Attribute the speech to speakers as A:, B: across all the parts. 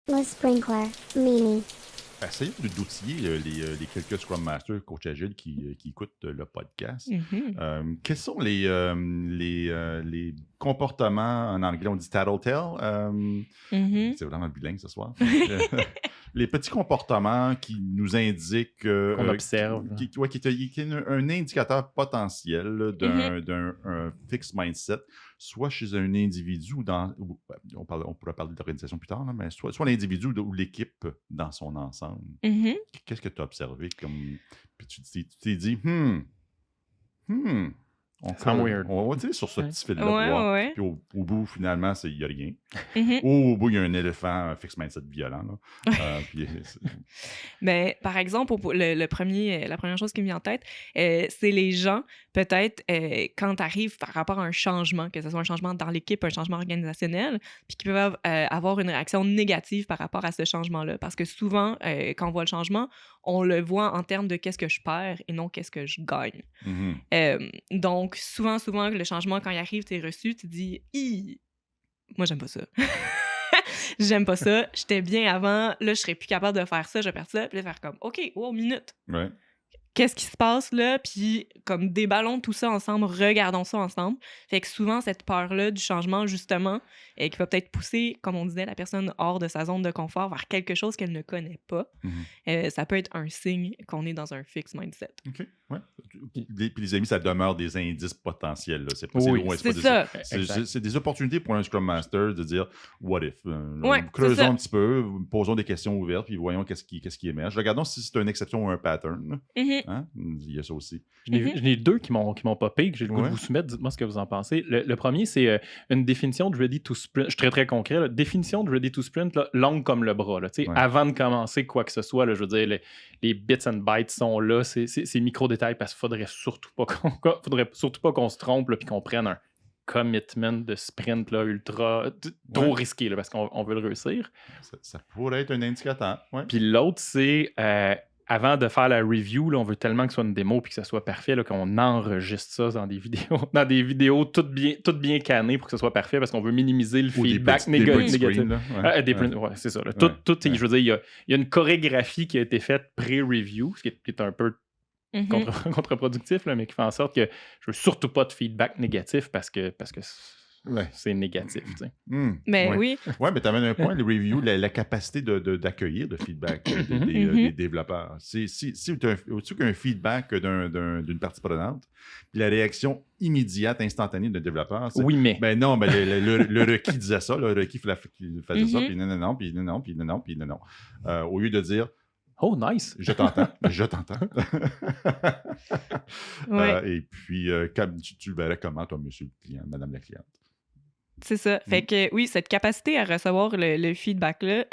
A: Le sprinkler, Mimi.
B: Essayons d'outiller les quelques Scrum Masters, Coach Agile qui écoutent le podcast. Quels sont les comportements, en anglais, on dit tattletale? C'est vraiment bilingue ce soir. Les petits comportements qui nous indiquent...
C: qu'on observe.
B: Qui est un indicateur potentiel là, d'un fixed mindset, soit chez un individu ou on pourra parler d'organisation plus tard, là, mais soit l'individu ou l'équipe dans son ensemble. Qu'est-ce que tu as observé comme... Puis tu t'es dit, on va tirer sur ce petit fil-là pour voir. Puis au bout, finalement, il n'y a rien. Ou au bout, il y a un éléphant, un fixed mindset violent. Là.
D: Mais par exemple, la première chose qui me vient en tête, c'est les gens, peut-être, quand tu arrives par rapport à un changement, que ce soit un changement dans l'équipe, un changement organisationnel, puis qui peuvent avoir une réaction négative par rapport à ce changement-là. Parce que souvent, quand on voit le changement, on le voit en termes de qu'est-ce que je perds et non qu'est-ce que je gagne. Donc, souvent, le changement, quand il arrive, tu es reçu, tu dis « moi, j'aime pas ça. » J'aime pas ça. J'étais bien avant. Là, je serais plus capable de faire ça. Je vais perdre ça. Puis là, faire comme, OK, minute.
B: Ouais.
D: Qu'est-ce qui se passe là? Puis comme déballons tout ça ensemble, regardons ça ensemble. Fait que souvent, cette peur-là du changement, justement, qui va peut-être pousser, comme on disait, la personne hors de sa zone de confort vers quelque chose qu'elle ne connaît pas. Ça peut être un signe qu'on est dans un fixed mindset.
B: OK, ouais. Puis les amis, ça demeure des indices potentiels. Là. C'est pas, c'est des opportunités pour un Scrum Master de dire « what if ». Creusons un petit peu, posons des questions ouvertes, puis voyons qu'est-ce qui émerge. Regardons si c'est une exception ou un pattern. Hein? Il y a ça aussi.
C: J'en ai deux qui m'ont popé, que j'ai le goût de vous soumettre. Dites-moi ce que vous en pensez. Le premier, c'est une définition de Ready to Sprint. Je suis très, très concret. Là. Définition de Ready to Sprint, là, longue comme le bras. Là, avant de commencer quoi que ce soit, là, je veux dire, les bits and bytes sont là. C'est micro-détails parce qu'il faudrait surtout pas qu'on se trompe et qu'on prenne un commitment de sprint là, ultra trop risqué là, parce qu'on veut le réussir.
B: Ça pourrait être un indicateur. Ouais.
C: Puis l'autre, c'est... avant de faire la review, là, on veut tellement que ce soit une démo et que ça soit parfait là, qu'on enregistre ça dans des vidéos toutes bien cannées pour que ce soit parfait parce qu'on veut minimiser le feedback négatif. C'est ça. Là. Tout, je veux dire, il y a une chorégraphie qui a été faite pré-review, ce qui est un peu contre-productif, là, mais qui fait en sorte que je veux surtout pas de feedback négatif parce que c'est négatif. Tu sais.
D: Mais oui.
B: Oui, mais tu amènes un point, le review, la capacité d'accueillir le feedback des développeurs. Si tu as un feedback d'une partie prenante, puis la réaction immédiate, instantanée d'un développeur, c'est...
C: Oui, mais...
B: Ben non, ben le requis disait ça, le requis faisait ça, puis non, puis non. Au lieu de dire...
C: Oh, nice!
B: Je t'entends. Et puis, tu le verrais comment, toi, monsieur le client, madame la cliente.
D: C'est ça. Fait que oui, cette capacité à recevoir le feedback-là,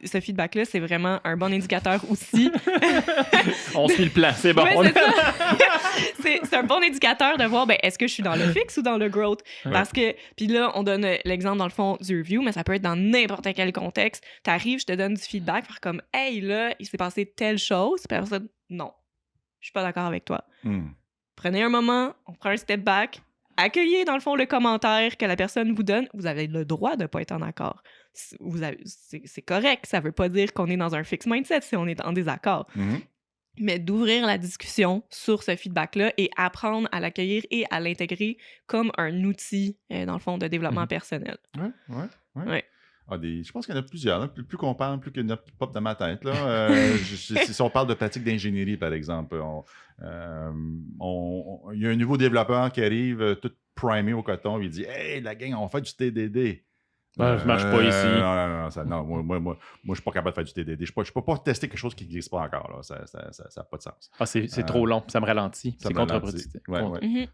D: ce feedback-là, c'est vraiment un bon indicateur aussi.
C: On suit le plan, c'est bon.
D: Ouais, c'est un bon indicateur de voir, est-ce que je suis dans le fixe ou dans le growth? Parce que, puis là, on donne l'exemple dans le fond du review, mais ça peut être dans n'importe quel contexte. T'arrives, je te donne du feedback, faire comme, hey, là, il s'est passé telle chose, puis après ça, non, je suis pas d'accord avec toi. Prenez un moment, on prend un step back, accueillez, dans le fond, le commentaire que la personne vous donne. Vous avez le droit de ne pas être en accord. C'est correct. Ça ne veut pas dire qu'on est dans un fixed mindset si on est en désaccord. Mais d'ouvrir la discussion sur ce feedback-là et apprendre à l'accueillir et à l'intégrer comme un outil, dans le fond, de développement personnel.
B: Oui. Je pense qu'il y en a plusieurs. Hein. Plus qu'on parle, plus qu'il y en a qui pop dans ma tête. Là. Si on parle de pratique d'ingénierie, par exemple, il y a un nouveau développeur qui arrive tout primé au coton, il dit « Hey, la gang, on fait du TDD. »
C: Je marche pas ici.
B: Non, moi, je suis pas capable de faire du TDD. Je peux pas tester quelque chose qui n'existe pas encore. Là. Ça n'a pas de sens.
C: C'est trop long. Ça me ralentit. C'est contre-productif.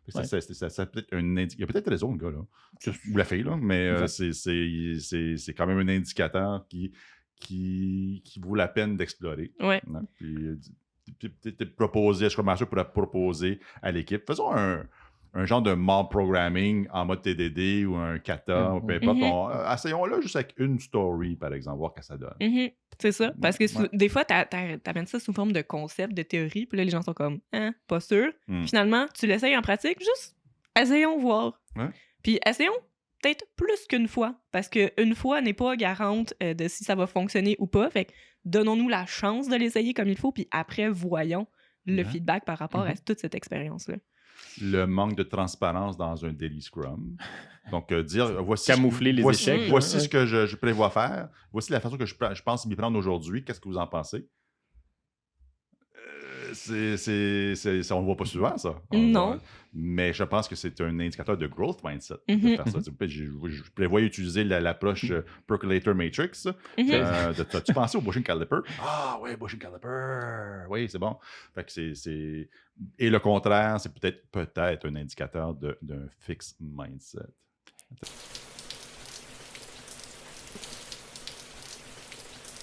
B: Ça peut être il y a peut-être raison, le gars, là. Ou la fille, là. Mais c'est quand même un indicateur qui vaut la peine d'explorer.
D: Ouais.
B: Puis peut-être proposer, je commence pour proposer à l'équipe. Faisons un genre de mob programming en mode TDD ou un kata, ou peu importe. Essayons-le juste avec une story, par exemple, voir ce que ça donne.
D: C'est ça. Parce que des fois, t'amènes ça sous forme de concept, de théorie, puis là, les gens sont comme « pas sûr ». Finalement, tu l'essayes en pratique, juste essayons voir. Puis essayons peut-être plus qu'une fois, parce qu'une fois n'est pas garante de si ça va fonctionner ou pas. Fait que donnons-nous la chance de l'essayer comme il faut, puis après, voyons le feedback par rapport à toute cette expérience-là.
B: Le manque de transparence dans un daily scrum. Donc, dire voici
C: camoufler les échecs.
B: Voici ce que je prévois faire. Voici la façon que je pense m'y prendre aujourd'hui. Qu'est-ce que vous en pensez? On ne le voit pas souvent, ça.
D: Non.
B: Mais je pense que c'est un indicateur de growth mindset de faire ça. Je prévois utiliser l'approche Percolator Matrix. As-tu pensé au bushing caliper? Ah oui, bushing caliper. Oui, c'est bon. Fait que Et le contraire, c'est peut-être un indicateur d'un fixed mindset.